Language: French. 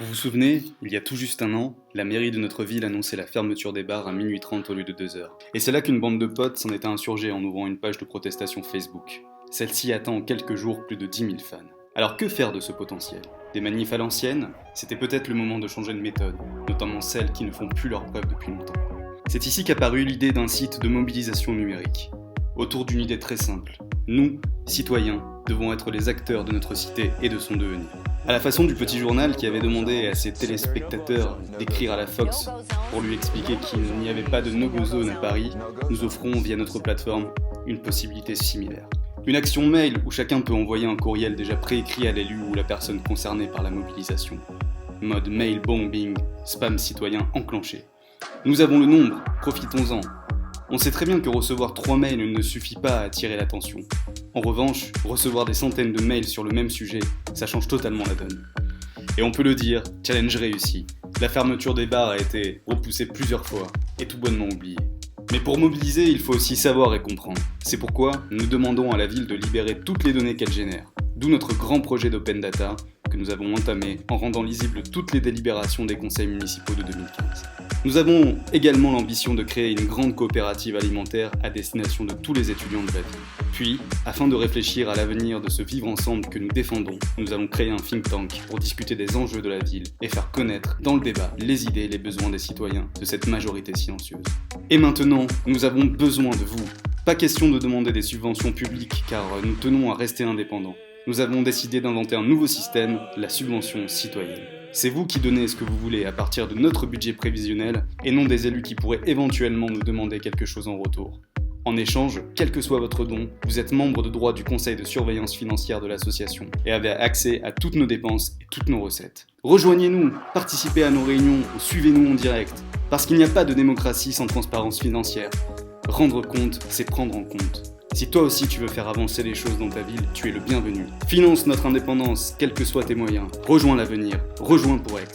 Vous vous souvenez, il y a tout juste un an, la mairie de notre ville annonçait la fermeture des bars à minuit 30 au lieu de 2h. Et c'est là qu'une bande de potes s'en était insurgée en ouvrant une page de protestation Facebook. Celle-ci atteint en quelques jours plus de 10 000 fans. Alors que faire de ce potentiel? Des manifs à l'ancienne? C'était peut-être le moment de changer de méthode, notamment celles qui ne font plus leur preuve depuis longtemps. C'est ici qu'apparut l'idée d'un site de mobilisation numérique, autour d'une idée très simple. Nous, citoyens, devons être les acteurs de notre cité et de son devenir. À la façon du petit journal qui avait demandé à ses téléspectateurs d'écrire à la Fox pour lui expliquer qu'il n'y avait pas de no-go zone à Paris, nous offrons via notre plateforme une possibilité similaire. Une action mail où chacun peut envoyer un courriel déjà préécrit à l'élu ou la personne concernée par la mobilisation. Mode mail bombing, spam citoyen enclenché. Nous avons le nombre, profitons-en. On sait très bien que recevoir 3 mails ne suffit pas à attirer l'attention. En revanche, recevoir des centaines de mails sur le même sujet, ça change totalement la donne. Et on peut le dire, challenge réussi. La fermeture des bars a été repoussée plusieurs fois, et tout bonnement oubliée. Mais pour mobiliser, il faut aussi savoir et comprendre. C'est pourquoi nous demandons à la ville de libérer toutes les données qu'elle génère. D'où notre grand projet d'open data que nous avons entamé en rendant lisibles toutes les délibérations des conseils municipaux de 2015. Nous avons également l'ambition de créer une grande coopérative alimentaire à destination de tous les étudiants de la ville. Puis, afin de réfléchir à l'avenir de ce vivre ensemble que nous défendons, nous allons créer un think tank pour discuter des enjeux de la ville et faire connaître dans le débat les idées et les besoins des citoyens de cette majorité silencieuse. Et maintenant, nous avons besoin de vous. Pas question de demander des subventions publiques car nous tenons à rester indépendants. Nous avons décidé d'inventer un nouveau système, la subvention citoyenne. C'est vous qui donnez ce que vous voulez à partir de notre budget prévisionnel et non des élus qui pourraient éventuellement nous demander quelque chose en retour. En échange, quel que soit votre don, vous êtes membre de droit du conseil de surveillance financière de l'association et avez accès à toutes nos dépenses et toutes nos recettes. Rejoignez-nous, participez à nos réunions ou suivez-nous en direct, parce qu'il n'y a pas de démocratie sans transparence financière. Rendre compte, c'est prendre en compte. Si toi aussi tu veux faire avancer les choses dans ta ville, tu es le bienvenu. Finance notre indépendance, quels que soient tes moyens. Rejoins l'avenir, rejoins pour Aix.